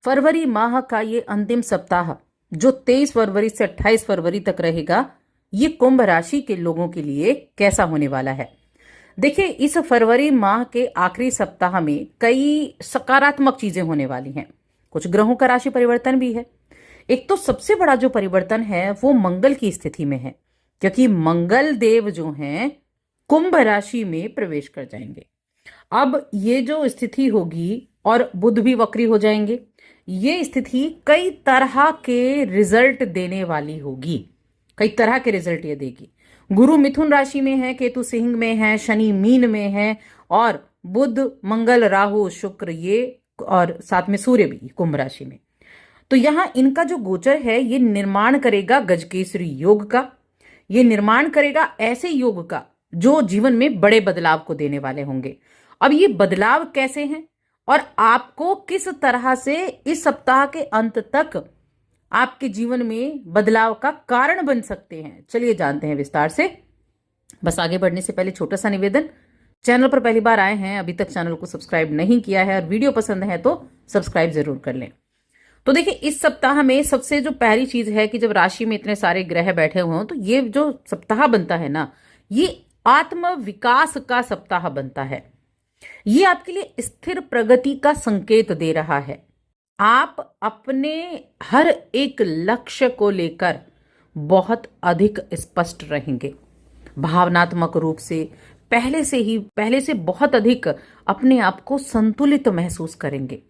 फरवरी माह का ये अंतिम सप्ताह जो 23 फरवरी से 28 फरवरी तक रहेगा, ये कुंभ राशि के लोगों के लिए कैसा होने वाला है। देखिए, इस फरवरी माह के आखिरी सप्ताह में कई सकारात्मक चीजें होने वाली हैं। कुछ ग्रहों का राशि परिवर्तन भी है। एक तो सबसे बड़ा जो परिवर्तन है वो मंगल की स्थिति में है, क्योंकि मंगल देव जो हैं कुंभ राशि में प्रवेश कर जाएंगे। अब ये जो स्थिति होगी, और बुध भी वक्री हो जाएंगे, ये स्थिति कई तरह के रिजल्ट देने वाली होगी। कई तरह के रिजल्ट ये देगी। गुरु मिथुन राशि में है, केतु सिंह में है, शनि मीन में है, और बुध मंगल राहु शुक्र ये, और साथ में सूर्य भी कुंभ राशि में। तो यहां इनका जो गोचर है ये निर्माण करेगा गजकेसरी योग का। ये निर्माण करेगा ऐसे योग का जो जीवन में बड़े बदलाव को देने वाले होंगे। अब ये बदलाव कैसे हैं और आपको किस तरह से इस सप्ताह के अंत तक आपके जीवन में बदलाव का कारण बन सकते हैं, चलिए जानते हैं विस्तार से। बस आगे बढ़ने से पहले छोटा सा निवेदन, चैनल पर पहली बार आए हैं, अभी तक चैनल को सब्सक्राइब नहीं किया है और वीडियो पसंद है तो सब्सक्राइब जरूर कर लें। तो देखिए, इस सप्ताह में सबसे जो पहली चीज है कि जब राशि में इतने सारे ग्रह बैठे हुए हों तो ये जो सप्ताह बनता है ना, ये आत्म विकास का सप्ताह बनता है। ये आपके लिए स्थिर प्रगति का संकेत दे रहा है। आप अपने हर एक लक्ष्य को लेकर बहुत अधिक स्पष्ट रहेंगे। भावनात्मक रूप से पहले से बहुत अधिक अपने आप को संतुलित महसूस करेंगे।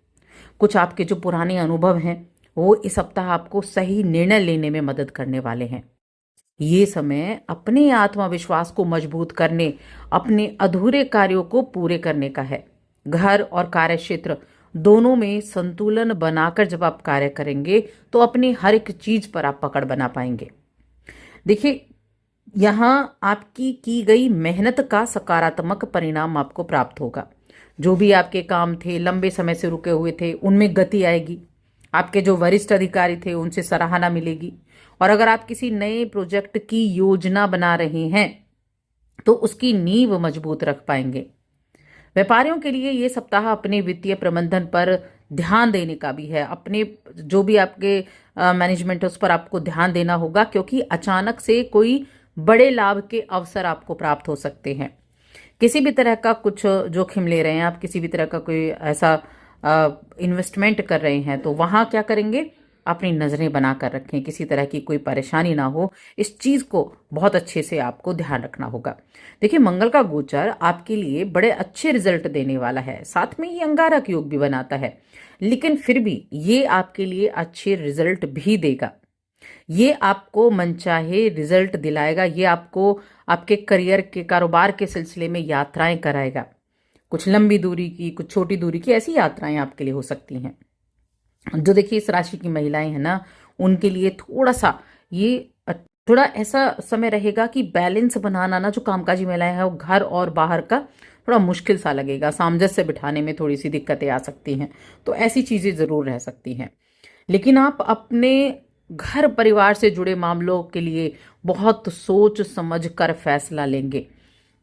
कुछ आपके जो पुराने अनुभव हैं वो इस सप्ताह आपको सही निर्णय लेने में मदद करने वाले हैं। ये समय अपने आत्मविश्वास को मजबूत करने, अपने अधूरे कार्यों को पूरे करने का है। घर और कार्य क्षेत्र दोनों में संतुलन बनाकर जब आप कार्य करेंगे तो अपनी हर एक चीज पर आप पकड़ बना पाएंगे। देखिए, यहां आपकी की गई मेहनत का सकारात्मक परिणाम आपको प्राप्त होगा। जो भी आपके काम थे, लंबे समय से रुके हुए थे, उनमें गति आएगी। आपके जो वरिष्ठ अधिकारी थे उनसे सराहना मिलेगी। और अगर आप किसी नए प्रोजेक्ट की योजना बना रहे हैं तो उसकी नींव मजबूत रख पाएंगे। व्यापारियों के लिए ये सप्ताह अपने वित्तीय प्रबंधन पर ध्यान देने का भी है। अपने जो भी आपके मैनेजमेंट है उस पर आपको ध्यान देना होगा, क्योंकि अचानक से कोई बड़े लाभ के अवसर आपको प्राप्त हो सकते हैं। किसी भी तरह का कुछ जोखिम ले रहे हैं आप, किसी भी तरह का कोई ऐसा इन्वेस्टमेंट कर रहे हैं तो वहां क्या करेंगे, अपनी नजरें बनाकर रखें, किसी तरह की कोई परेशानी ना हो। इस चीज को बहुत अच्छे से आपको ध्यान रखना होगा। देखिए, मंगल का गोचर आपके लिए बड़े अच्छे रिजल्ट देने वाला है। साथ में ये अंगारक योग भी बनाता है, लेकिन फिर भी ये आपके लिए अच्छे रिजल्ट भी देगा। ये आपको मनचाहे रिजल्ट दिलाएगा। ये आपको आपके करियर के, कारोबार के सिलसिले में यात्राएं कराएगा। कुछ लंबी दूरी की, कुछ छोटी दूरी की ऐसी यात्राएं आपके लिए हो सकती हैं। जो देखिए, इस राशि की महिलाएं हैं ना, उनके लिए थोड़ा सा ये थोड़ा ऐसा समय रहेगा कि बैलेंस बनाना ना, जो कामकाजी महिलाएं हैं, वो घर और बाहर का थोड़ा मुश्किल सा लगेगा। सामंजस्य बिठाने में थोड़ी सी दिक्कतें आ सकती हैं, तो ऐसी चीजें जरूर रह सकती हैं। लेकिन आप अपने घर परिवार से जुड़े मामलों के लिए बहुत सोच समझ कर फैसला लेंगे।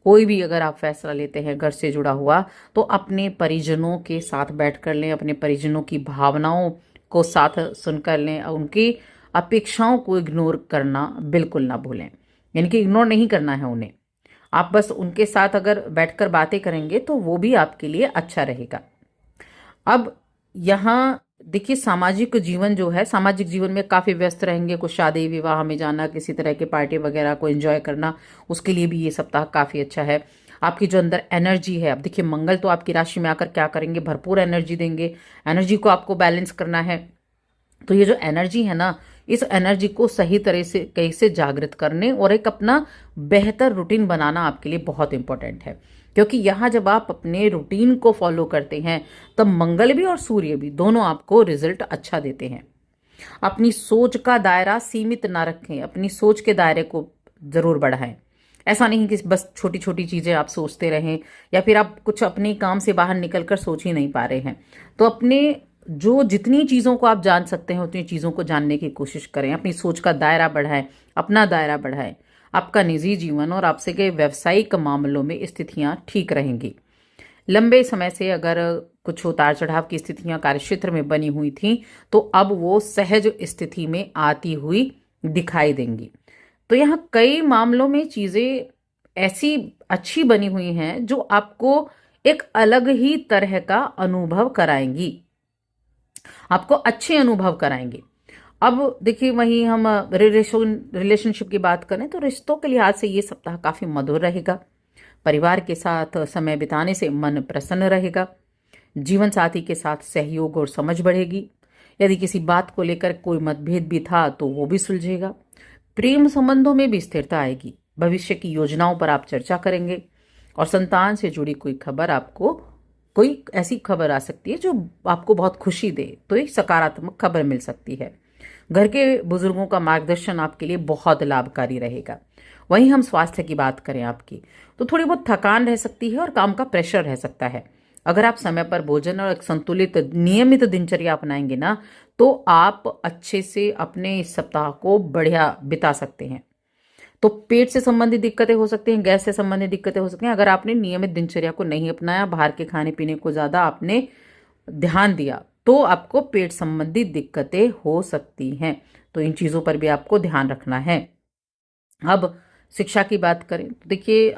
कोई भी अगर आप फैसला लेते हैं घर से जुड़ा हुआ, तो अपने परिजनों के साथ बैठ कर लें, अपने परिजनों की भावनाओं को साथ सुनकर लें, और उनकी अपेक्षाओं को इग्नोर करना बिल्कुल ना भूलें। यानी कि इग्नोर नहीं करना है उन्हें। आप बस उनके साथ अगर बैठकर बातें करेंगे तो वो भी आपके लिए अच्छा रहेगा। अब यहाँ देखिए, सामाजिक जीवन जो है, सामाजिक जीवन में काफी व्यस्त रहेंगे। कुछ शादी विवाह में जाना, किसी तरह के पार्टी वगैरह को एंजॉय करना, उसके लिए भी ये सप्ताह काफी अच्छा है। आपकी जो अंदर एनर्जी है, अब देखिए मंगल तो आपकी राशि में आकर क्या करेंगे, भरपूर एनर्जी देंगे। एनर्जी को आपको बैलेंस करना है। तो ये जो एनर्जी है ना, इस एनर्जी को सही तरह से कैसे जागृत करने और एक अपना बेहतर रूटीन बनाना आपके लिए बहुत इंपॉर्टेंट है। क्योंकि यहाँ जब आप अपने रूटीन को फॉलो करते हैं तब मंगल भी और सूर्य भी दोनों आपको रिजल्ट अच्छा देते हैं। अपनी सोच का दायरा सीमित ना रखें, अपनी सोच के दायरे को जरूर बढ़ाएं। ऐसा नहीं कि बस छोटी छोटी चीजें आप सोचते रहें, या फिर आप कुछ अपने काम से बाहर निकलकर सोच ही नहीं पा रहे हैं। तो अपने जो जितनी चीजों को आप जान सकते हैं उतनी चीजों को जानने की कोशिश करें। अपनी सोच का दायरा बढ़ाएं, अपना दायरा बढ़ाएं। आपका निजी जीवन और आपसे के व्यावसायिक मामलों में स्थितियां ठीक रहेंगी। लंबे समय से अगर कुछ उतार चढ़ाव की स्थितियां कार्यक्षेत्र में बनी हुई थी तो अब वो सहज स्थिति में आती हुई दिखाई देंगी। तो यहाँ कई मामलों में चीजें ऐसी अच्छी बनी हुई हैं जो आपको एक अलग ही तरह का अनुभव कराएंगी, आपको अच्छे अनुभव कराएंगे। अब देखिए वहीं हम रिलेशनशिप की बात करें तो रिश्तों के लिहाज से ये सप्ताह काफी मधुर रहेगा। परिवार के साथ समय बिताने से मन प्रसन्न रहेगा। जीवन साथी के साथ सहयोग और समझ बढ़ेगी। यदि किसी बात को लेकर कोई मतभेद भी था तो वो भी सुलझेगा। प्रेम संबंधों में भी स्थिरता आएगी। भविष्य की योजनाओं पर आप चर्चा करेंगे और संतान से जुड़ी कोई ऐसी खबर आ सकती है जो आपको बहुत खुशी दे, तो एक सकारात्मक खबर मिल सकती है। घर के बुजुर्गों का मार्गदर्शन आपके लिए बहुत लाभकारी रहेगा। वहीं हम स्वास्थ्य की बात करें आपकी, तो थोड़ी बहुत थकान रह सकती है और काम का प्रेशर रह सकता है। अगर आप समय पर भोजन और एक संतुलित नियमित दिनचर्या अपनाएंगे ना, तो आप अच्छे से अपने इस सप्ताह को बढ़िया बिता सकते हैं। तो पेट से संबंधित दिक्कतें हो सकती हैं, गैस से संबंधित दिक्कतें हो सकती हैं। अगर आपने नियमित दिनचर्या को नहीं अपनाया, बाहर के खाने पीने को ज्यादा आपने ध्यान दिया, तो आपको पेट संबंधी दिक्कतें हो सकती हैं। तो इन चीजों पर भी आपको ध्यान रखना है। अब शिक्षा की बात करें तो देखिए,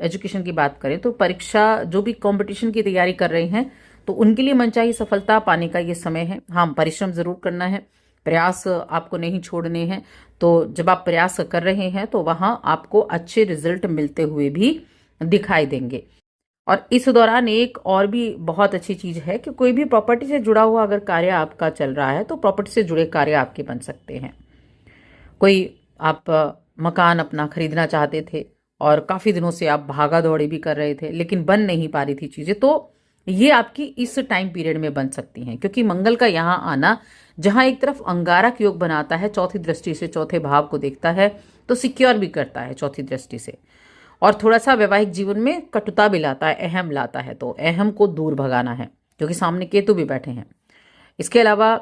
एजुकेशन की बात करें तो परीक्षा, जो भी कंपटीशन की तैयारी कर रहे हैं तो उनके लिए मनचाही सफलता पाने का ये समय है। हाँ, परिश्रम जरूर करना है, प्रयास आपको नहीं छोड़ने हैं। तो जब आप प्रयास कर रहे हैं तो वहां आपको अच्छे रिजल्ट मिलते हुए भी दिखाई देंगे। और इस दौरान एक और भी बहुत अच्छी चीज है कि कोई भी प्रॉपर्टी से जुड़ा हुआ अगर कार्य आपका चल रहा है तो प्रॉपर्टी से जुड़े कार्य आपके बन सकते हैं। कोई आप मकान अपना खरीदना चाहते थे और काफी दिनों से आप भागा दौड़ी भी कर रहे थे लेकिन बन नहीं पा रही थी चीजें, तो ये आपकी इस टाइम पीरियड में बन सकती हैं। क्योंकि मंगल का यहाँ आना, जहां एक तरफ अंगारक योग बनाता है, चौथी दृष्टि से चौथे भाव को देखता है, तो सिक्योर भी करता है चौथी दृष्टि से, और थोड़ा सा वैवाहिक जीवन में कटुता भी लाता है, अहम लाता है। तो अहम को दूर भगाना है क्योंकि सामने केतु भी बैठे हैं। इसके अलावा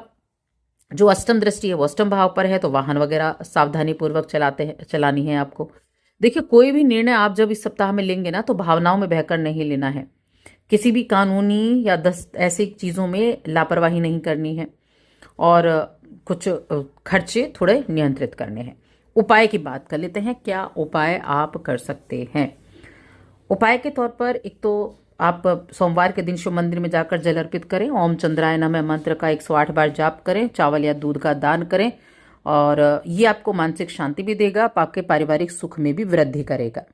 जो अष्टम दृष्टि है वो अष्टम भाव पर है, तो वाहन वगैरह सावधानी पूर्वक चलानी है आपको। देखिए, कोई भी निर्णय आप जब इस सप्ताह में लेंगे ना, तो भावनाओं में बहकर नहीं लेना है। किसी भी कानूनी या ऐसी चीजों में लापरवाही नहीं करनी है और कुछ खर्चे थोड़े नियंत्रित करने हैं। उपाय की बात कर लेते हैं, क्या उपाय आप कर सकते हैं। उपाय के तौर पर एक तो आप सोमवार के दिन शिव मंदिर में जाकर जल अर्पित करें, ओम चंद्राय नमः मंत्र का 108 बार जाप करें, चावल या दूध का दान करें, और ये आपको मानसिक शांति भी देगा, आपके पारिवारिक सुख में भी वृद्धि करेगा।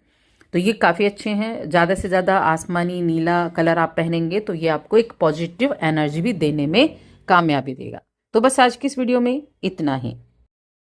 तो ये काफ़ी अच्छे हैं। ज़्यादा से ज़्यादा आसमानी नीला कलर आप पहनेंगे तो ये आपको एक पॉजिटिव एनर्जी भी देने में कामयाबी देगा। तो बस आज की इस वीडियो में इतना ही।